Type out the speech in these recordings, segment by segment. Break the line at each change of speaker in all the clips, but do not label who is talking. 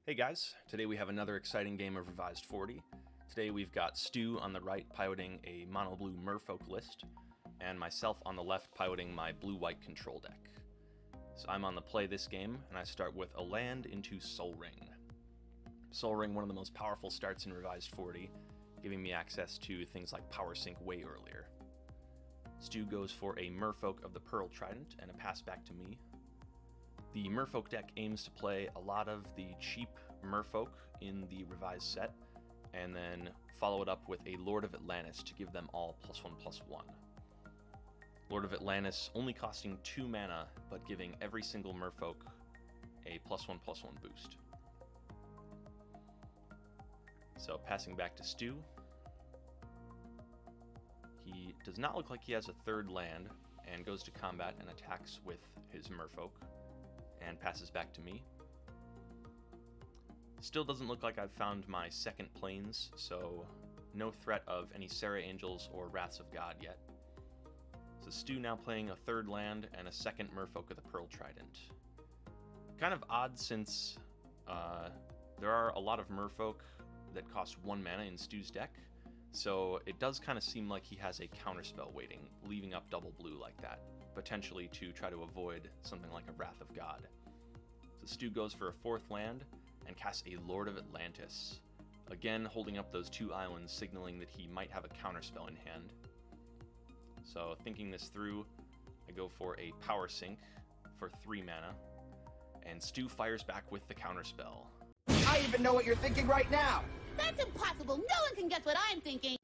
Hey guys, today we have another exciting game of Revised 40. Today we've got Stu on the right piloting a mono-blue Merfolk list, and myself on the left piloting my blue-white control deck. So I'm on the play this game, and I start with a land into Sol Ring. Sol Ring, one of the most powerful starts in Revised 40, giving me access to things like Power Sync way earlier. Stu goes for a Merfolk of the Pearl Trident and a pass back to me. The Merfolk deck aims to play a lot of the cheap Merfolk in the revised set, and then follow it up with a Lord of Atlantis to give them all +1/+1. Lord of Atlantis only costing 2 mana, but giving every single Merfolk a +1/+1 boost. So passing back to Stu. He does not look like he has a third land, and goes to combat and attacks with his Merfolk, and passes back to me. Still doesn't look like I've found my second plains, so no threat of any Serra Angels or Wraths of God yet. So Stu now playing a third land and a second Merfolk of the Pearl Trident. Kind of odd since there are a lot of Merfolk that cost 1 mana in Stu's deck, so it does kind of seem like he has a counterspell waiting, leaving up double blue like that, potentially to try to avoid something like a Wrath of God. So Stu goes for a 4th land and casts a Lord of Atlantis, again holding up those 2 islands, signaling that he might have a counterspell in hand. So thinking this through, I go for a Power Sync for 3 mana, and Stu fires back with the counterspell.
I even know what you're thinking right now!
That's impossible! No one can guess what I'm thinking!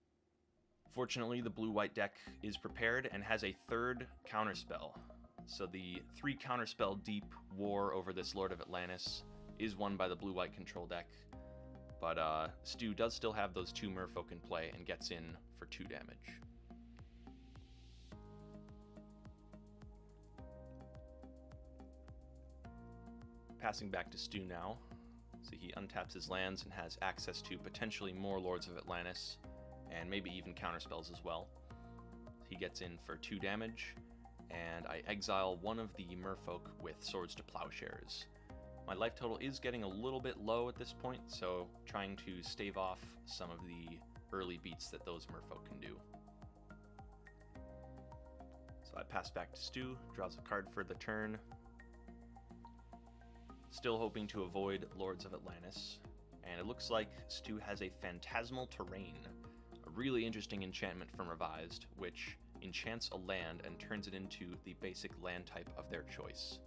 Fortunately, the blue-white deck is prepared and has a 3rd counterspell. So the 3 counterspell deep war over this Lord of Atlantis is won by the blue-white control deck, but Stu does still have those 2 Merfolk in play and gets in for 2 damage. Passing back to Stu now. So he untaps his lands and has access to potentially more Lords of Atlantis, and maybe even counterspells as well. He gets in for 2 damage, and I exile one of the Merfolk with Swords to Plowshares. My life total is getting a little bit low at this point, so trying to stave off some of the early beats that those Merfolk can do. So I pass back to Stu, draws a card for the turn. Still hoping to avoid Lords of Atlantis, and it looks like Stu has a Phantasmal Terrain, a really interesting enchantment from Revised, which enchants a land and turns it into the basic land type of their choice.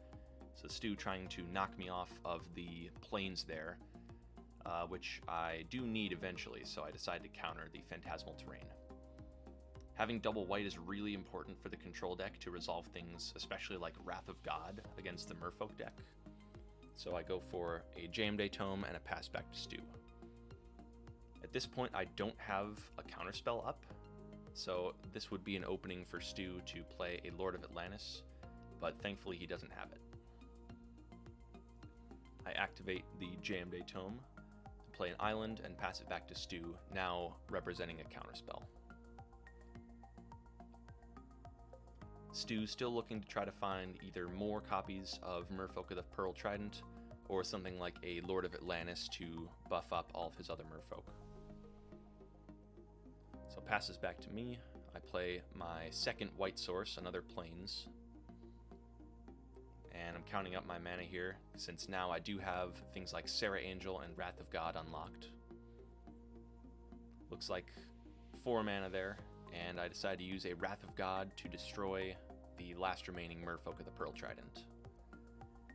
So Stu trying to knock me off of the plains there, which I do need eventually, so I decide to counter the Phantasmal Terrain. Having double white is really important for the control deck to resolve things, especially like Wrath of God against the Merfolk deck. So I go for a Jayemdae Tome and a pass back to Stu. At this point, I don't have a counterspell up, so this would be an opening for Stu to play a Lord of Atlantis, but thankfully he doesn't have it. I activate the Jayemdae Tome, play an island, and pass it back to Stu, now representing a counterspell. Stu still looking to try to find either more copies of Merfolk of the Pearl Trident, or something like a Lord of Atlantis to buff up all of his other Merfolk. So passes back to me. I play my second white source, another plains. And I'm counting up my mana here, since now I do have things like Serra Angel and Wrath of God unlocked. Looks like 4 mana there, and I decide to use a Wrath of God to destroy the last remaining Merfolk of the Pearl Trident.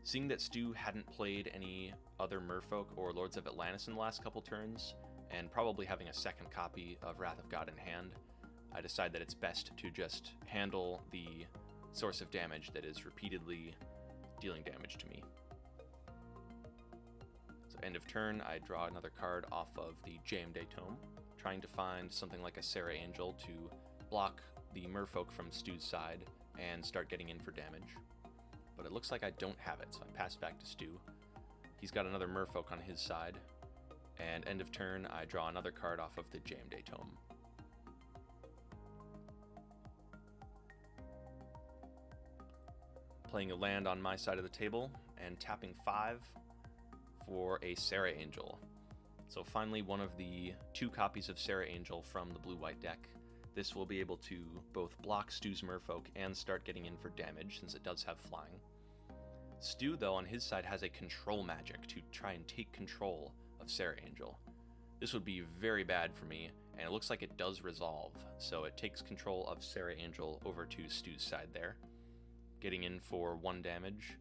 Seeing that Stu hadn't played any other Merfolk or Lords of Atlantis in the last couple turns, and probably having a second copy of Wrath of God in hand, I decide that it's best to just handle the source of damage that is repeatedly dealing damage to me. So end of turn, I draw another card off of the Jayemdae Tome, trying to find something like a Serra Angel to block the Merfolk from Stu's side and start getting in for damage. But it looks like I don't have it, so I pass back to Stu. He's got another Merfolk on his side, and end of turn, I draw another card off of the Jayemdae Tome. Playing a land on my side of the table and tapping 5 for a Sarah Angel. So finally one of the 2 copies of Sarah Angel from the blue-white deck. This will be able to both block Stu's Merfolk and start getting in for damage, since it does have flying. Stu, though, on his side has a control magic to try and take control of Sarah Angel. This would be very bad for me, and it looks like it does resolve, so it takes control of Sarah Angel over to Stu's side there, getting in for 1 damage.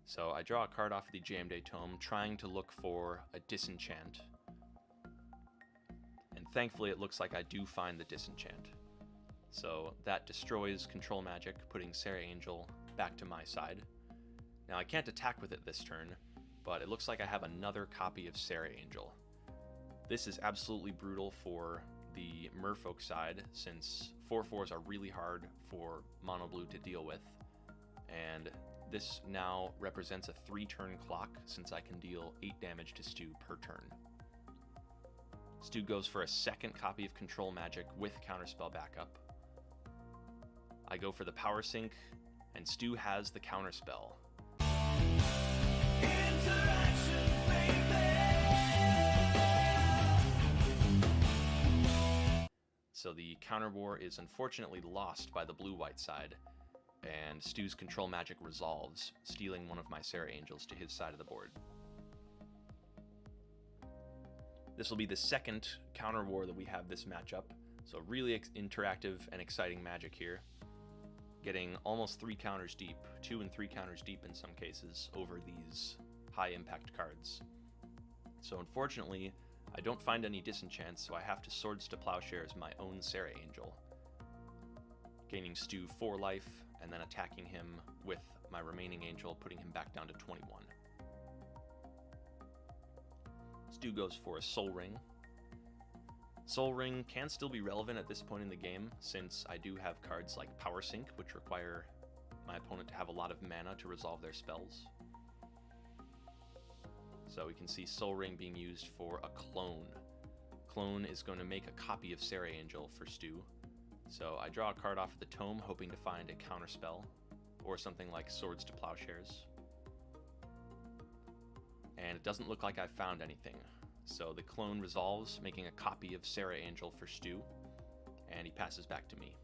So I draw a card off the Jam Day Tome, trying to look for a disenchant. And thankfully it looks like I do find the disenchant. So that destroys control magic, putting Sarah Angel back to my side. Now I can't attack with it this turn, but it looks like I have another copy of Sarah Angel. This is absolutely brutal for the Merfolk side, since 4/4s are really hard for mono blue to deal with, and this now represents a 3-turn clock, since I can deal 8 damage to Stu per turn. Stu goes for a second copy of Control Magic with Counterspell backup. I go for the Power Sync, and Stu has the Counterspell. So the Counter War is unfortunately lost by the blue-white side, and Stu's Control Magic resolves, stealing one of my Sarah Angels to his side of the board. This will be the second Counter War that we have this matchup, so really interactive and exciting magic here. Getting almost 3 counters deep, 2 and 3 counters deep in some cases, over these high impact cards. So unfortunately, I don't find any disenchants, so I have to Swords to Plowshares my own Sarah Angel, gaining Stu 4 life, and then attacking him with my remaining angel, putting him back down to 21. Stu goes for a Soul Ring. Soul Ring can still be relevant at this point in the game, since I do have cards like Power Sync, which require my opponent to have a lot of mana to resolve their spells. So we can see Soul Ring being used for a clone. Clone is going to make a copy of Sarah Angel for Stu. So I draw a card off of the tome, hoping to find a counterspell, or something like Swords to Plowshares. And it doesn't look like I've found anything. So the clone resolves, making a copy of Sarah Angel for Stu, and he passes back to me.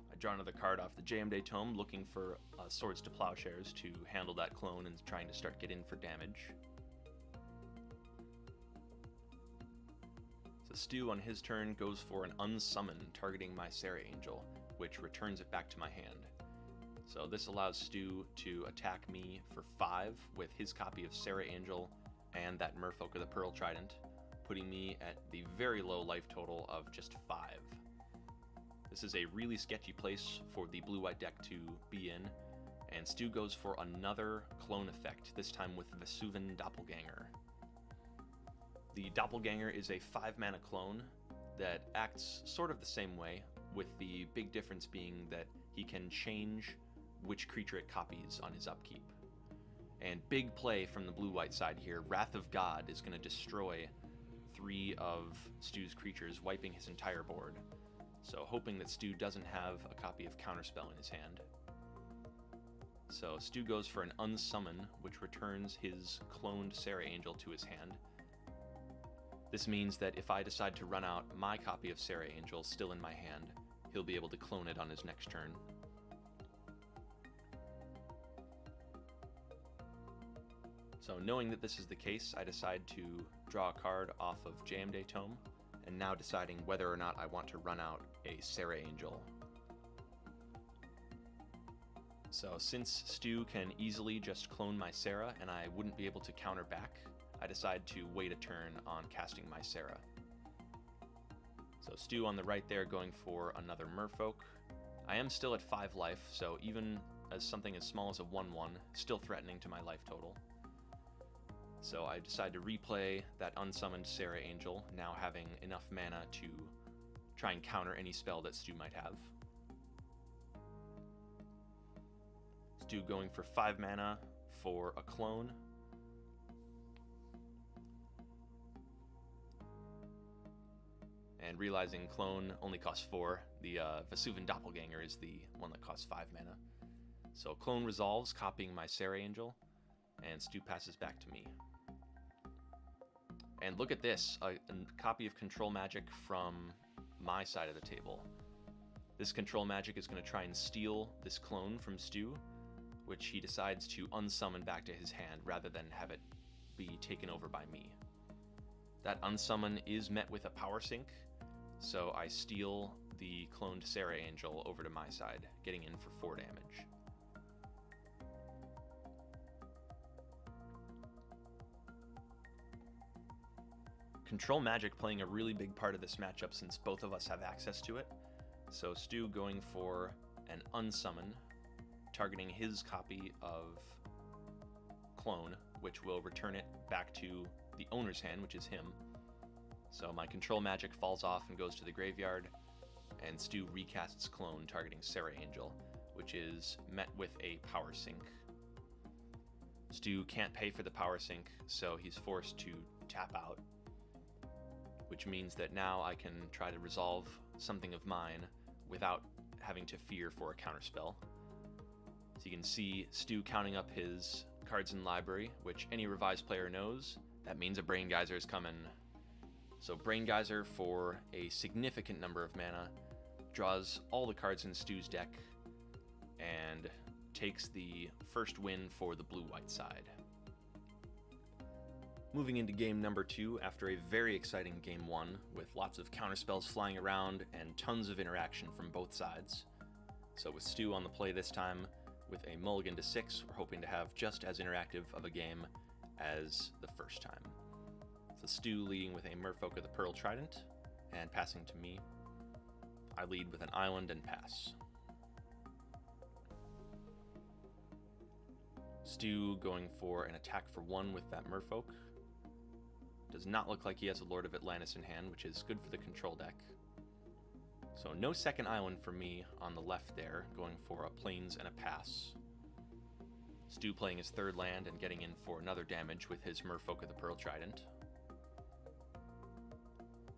I draw another card off the Jam Day Tome, looking for Swords to Plowshares to handle that clone and trying to start getting in for damage. So Stu on his turn goes for an Unsummon, targeting my Sarah Angel, which returns it back to my hand. So this allows Stu to attack me for 5 with his copy of Sarah Angel and that Merfolk of the Pearl Trident, putting me at the very low life total of just 5. This is a really sketchy place for the blue-white deck to be in, and Stu goes for another clone effect, this time with Vesuvan Doppelganger. The Doppelganger is a 5-mana clone that acts sort of the same way, with the big difference being that he can change which creature it copies on his upkeep. And big play from the blue-white side here. Wrath of God is going to destroy 3 of Stu's creatures, wiping his entire board. So hoping that Stu doesn't have a copy of Counterspell in his hand. So Stu goes for an Unsummon, which returns his cloned Sarah Angel to his hand. This means that if I decide to run out my copy of Sarah Angel still in my hand, he'll be able to clone it on his next turn. So knowing that this is the case, I decide to draw a card off of Jam Day Tome, and now deciding whether or not I want to run out a Sarah Angel. So since Stu can easily just clone my Sarah and I wouldn't be able to counter back, I decide to wait a turn on casting my Sarah. So Stu on the right there going for another Merfolk. I am still at 5 life, so even as something as small as a 1/1, still threatening to my life total. So I decide to replay that unsummoned Sarah Angel, now having enough mana to try and counter any spell that Stu might have. Stu going for 5 mana for a clone. And realizing clone only costs 4, the Vesuvan Doppelganger is the one that costs 5 mana. So clone resolves, copying my Sarah Angel. and Stu passes back to me. And look at this, a copy of Control Magic from my side of the table. This Control Magic is going to try and steal this clone from Stu, which he decides to unsummon back to his hand rather than have it be taken over by me. That unsummon is met with a power sink, so I steal the cloned Sarah Angel over to my side, getting in for 4 damage. Control Magic playing a really big part of this matchup since both of us have access to it. So Stu going for an unsummon, targeting his copy of clone, which will return it back to the owner's hand, which is him. So my Control Magic falls off and goes to the graveyard, and Stu recasts clone targeting Sarah Angel, which is met with a power sink. Stu can't pay for the power sink, so he's forced to tap out, which means that now I can try to resolve something of mine without having to fear for a counterspell. So you can see Stu counting up his cards in library, which any revised player knows. That means a Brain Geyser is coming. So Brain Geyser, for a significant number of mana, draws all the cards in Stu's deck and takes the first win for the blue-white side. Moving into game number 2 after a very exciting game 1 with lots of counterspells flying around and tons of interaction from both sides. So with Stu on the play this time with a mulligan to 6, we're hoping to have just as interactive of a game as the first time. So Stu leading with a Merfolk of the Pearl Trident and passing to me. I lead with an island and pass. Stu going for an attack for 1 with that Merfolk. Does not look like he has a Lord of Atlantis in hand, which is good for the control deck. So no second island for me on the left there, going for a plains and a pass. Stu playing his 3rd land and getting in for another damage with his Merfolk of the Pearl Trident.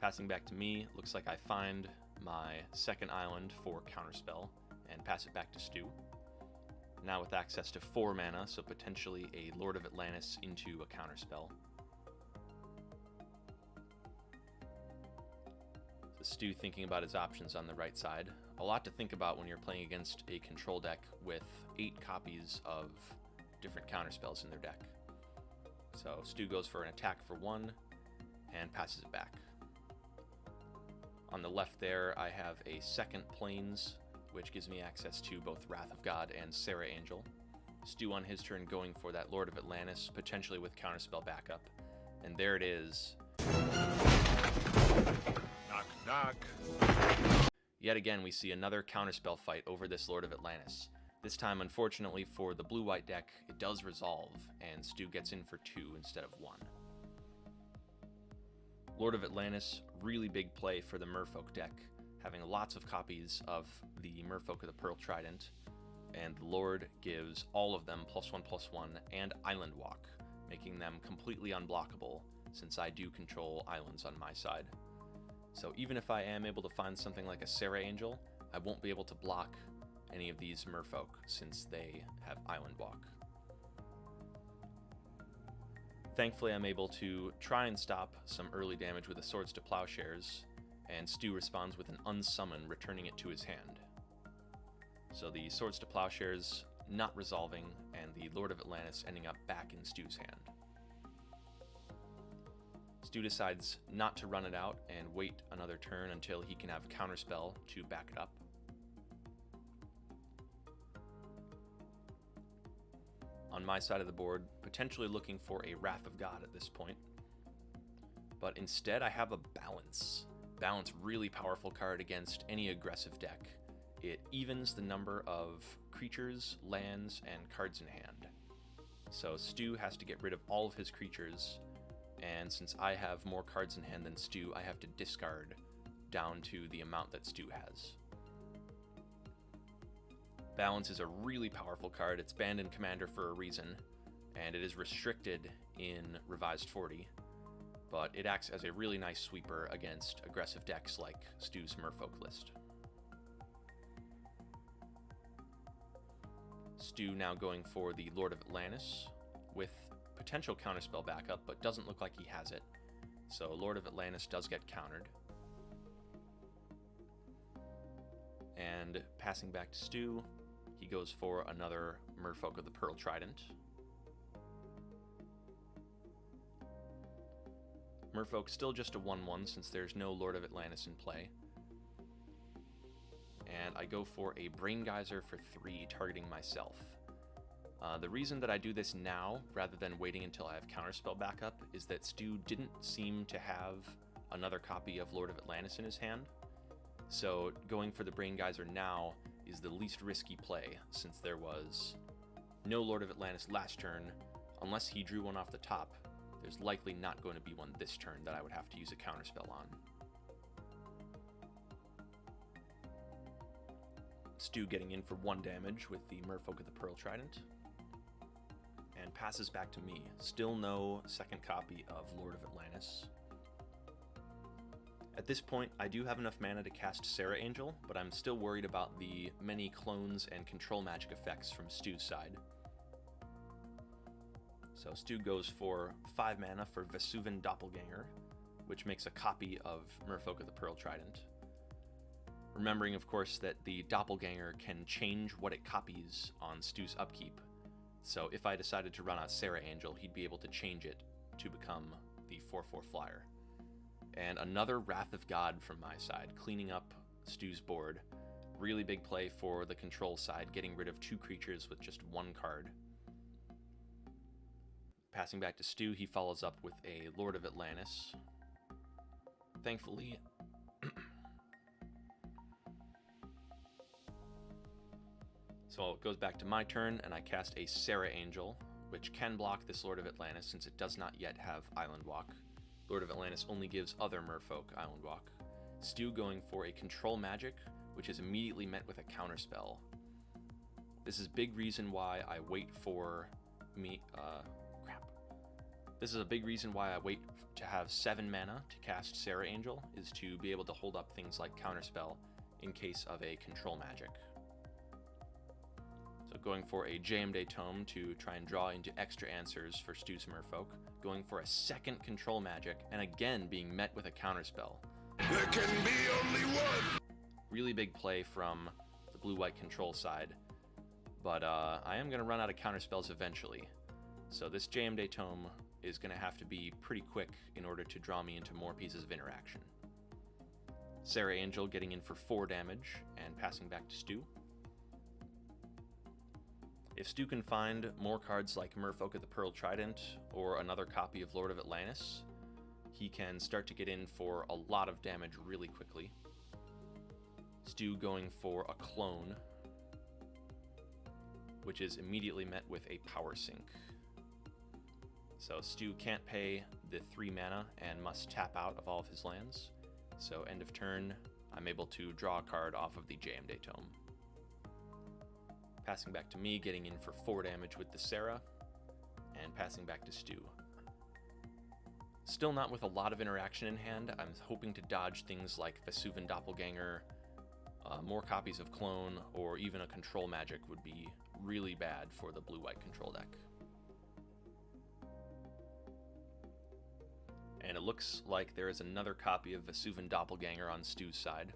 Passing back to me, looks like I find my 2nd island for counterspell and pass it back to Stu. Now with access to 4 mana, so potentially a Lord of Atlantis into a counterspell. Stu thinking about his options on the right side. A lot to think about when you're playing against a control deck with 8 copies of different counterspells in their deck. So Stu goes for an attack for 1 and passes it back. On the left there, I have a 2nd Plains, which gives me access to both Wrath of God and Sarah Angel. Stu on his turn going for that Lord of Atlantis, potentially with counterspell backup. And there it is.
Knock, knock.
Yet again, we see another counterspell fight over this Lord of Atlantis. This time, unfortunately for the blue-white deck, it does resolve, and Stu gets in for 2 instead of 1. Lord of Atlantis, really big play for the Merfolk deck, having lots of copies of the Merfolk of the Pearl Trident, and the Lord gives all of them +1/+1 and Island Walk, making them completely unblockable, since I do control islands on my side. So even if I am able to find something like a Sarah Angel, I won't be able to block any of these Merfolk since they have Island Walk. Thankfully, I'm able to try and stop some early damage with the Swords to Plowshares, and Stu responds with an unsummon, returning it to his hand. So the Swords to Plowshares not resolving, and the Lord of Atlantis ending up back in Stu's hand. Stu decides not to run it out and wait another turn until he can have Counterspell to back it up. On my side of the board, potentially looking for a Wrath of God at this point. But instead I have a Balance. Balance, really powerful card against any aggressive deck. It evens the number of creatures, lands, and cards in hand. So Stu has to get rid of all of his creatures, and since I have more cards in hand than Stu, I have to discard down to the amount that Stu has. Balance is a really powerful card. It's banned in Commander for a reason, and it is restricted in Revised 40, but it acts as a really nice sweeper against aggressive decks like Stu's Merfolk list. Stu now going for the Lord of Atlantis, with potential counterspell backup, but doesn't look like he has it. So Lord of Atlantis does get countered. And passing back to Stu, he goes for another Merfolk of the Pearl Trident. Merfolk still just a 1/1 since there's no Lord of Atlantis in play. And I go for a Brain Geyser for 3, targeting myself. The reason that I do this now, rather than waiting until I have counterspell backup, is that Stu didn't seem to have another copy of Lord of Atlantis in his hand. So going for the Brain Geyser now is the least risky play, since there was no Lord of Atlantis last turn. Unless he drew one off the top, there's likely not going to be one this turn that I would have to use a counterspell on. Stu getting in for 1 damage with the Merfolk of the Pearl Trident. And passes back to me. Still no second copy of Lord of Atlantis. At this point, I do have enough mana to cast Serra Angel, but I'm still worried about the many clones and control magic effects from Stu's side. So Stu goes for 5 mana for Vesuvan Doppelganger, which makes a copy of Merfolk of the Pearl Trident. Remembering, of course, that the Doppelganger can change what it copies on Stu's upkeep. So if I decided to run out Serra Angel, he'd be able to change it to become the 4/4 flyer. And another Wrath of God from my side, cleaning up Stu's board. Really big play for the control side, getting rid of 2 creatures with just 1 card. Passing back to Stu, he follows up with a Lord of Atlantis. Thankfully, so it goes back to my turn, and I cast a Serra Angel, which can block this Lord of Atlantis since it does not yet have Island Walk. Lord of Atlantis only gives other Merfolk Island Walk. Stu going for a Control Magic, which is immediately met with a counterspell. This is big reason why I wait for me. This is a big reason why I wait to have 7 mana to cast Serra Angel, is to be able to hold up things like counterspell in case of a Control Magic. So going for a Jayemdae Tome to try and draw into extra answers for Stu's Merfolk. Going for a second Control Magic, and again being met with a counterspell.
There can be only one!
Really big play from the blue-white control side. But I am going to run out of counterspells eventually. So this Jayemdae Tome is going to have to be pretty quick in order to draw me into more pieces of interaction. Serra Angel getting in for 4 damage and passing back to Stu. If Stu can find more cards like Merfolk of the Pearl Trident or another copy of Lord of Atlantis, he can start to get in for a lot of damage really quickly. Stu going for a clone, which is immediately met with a power sink. So Stu can't pay the 3 mana and must tap out of all of his lands. So end of turn, I'm able to draw a card off of the Jayemdae Tome. Passing back to me, getting in for 4 damage with the Serra, and passing back to Stu. Still not with a lot of interaction in hand. I'm hoping to dodge things like Vesuvan Doppelganger, more copies of Clone, or even a Control Magic would be really bad for the blue-white control deck. And it looks like there is another copy of Vesuvan Doppelganger on Stu's side.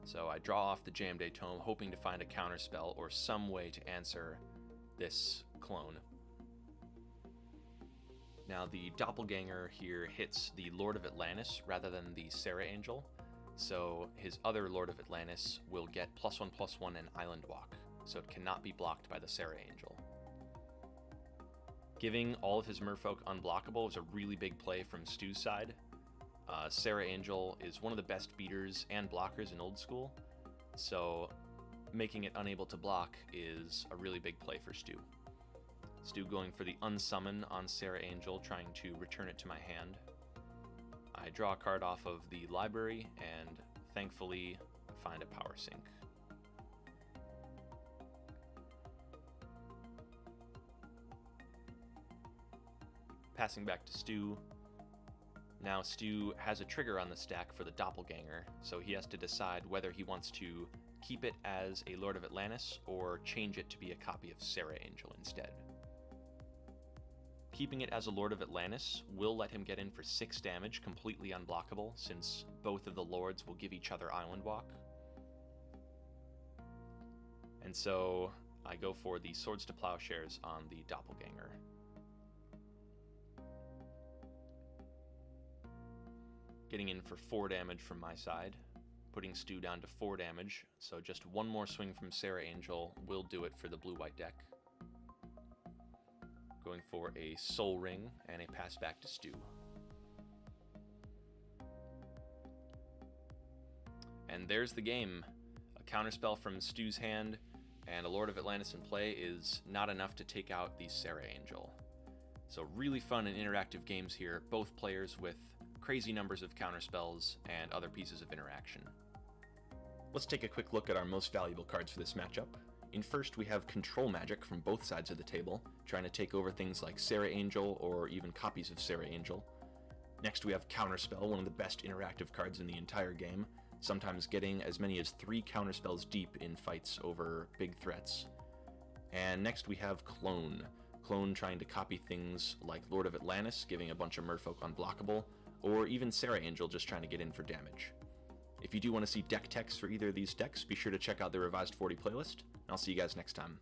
So I draw off the Jayemdae Tome, hoping to find a counterspell or some way to answer this clone. Now the Doppelganger here hits the Lord of Atlantis rather than the Serra Angel, so his other Lord of Atlantis will get +1/+1 and Island Walk, so it cannot be blocked by the Serra Angel. Giving all of his Merfolk unblockable is a really big play from Stu's side. Serra Angel is one of the best beaters and blockers in Old School, so making it unable to block is a really big play for Stu. Stu going for the Unsummon on Serra Angel, trying to return it to my hand. I draw a card off of the library and thankfully find a power sink. Passing back to Stu. Now Stu has a trigger on the stack for the Doppelganger, so he has to decide whether he wants to keep it as a Lord of Atlantis or change it to be a copy of Serra Angel instead. Keeping it as a Lord of Atlantis will let him get in for 6 damage, completely unblockable, since both of the lords will give each other Island Walk. And so I go for the Swords to Plowshares on the Doppelganger. Getting in for 4 damage from my side, putting Stu down to 4 damage, so just one more swing from Sarah Angel will do it for the blue-white deck. Going for a Soul Ring and a pass back to Stu. And there's the game. A counterspell from Stu's hand and a Lord of Atlantis in play is not enough to take out the Sarah Angel. So really fun and interactive games here, both players with crazy numbers of counterspells and other pieces of interaction. Let's take a quick look at our most valuable cards for this matchup. In first, we have Control Magic from both sides of the table, trying to take over things like Sarah Angel or even copies of Sarah Angel. Next, we have Counterspell, one of the best interactive cards in the entire game, sometimes getting as many as 3 counterspells deep in fights over big threats. And next we have Clone. Clone trying to copy things like Lord of Atlantis, giving a bunch of Merfolk unblockable, or even Sarah Angel just trying to get in for damage. If you do want to see deck text for either of these decks, be sure to check out the Revised 40 playlist, and I'll see you guys next time.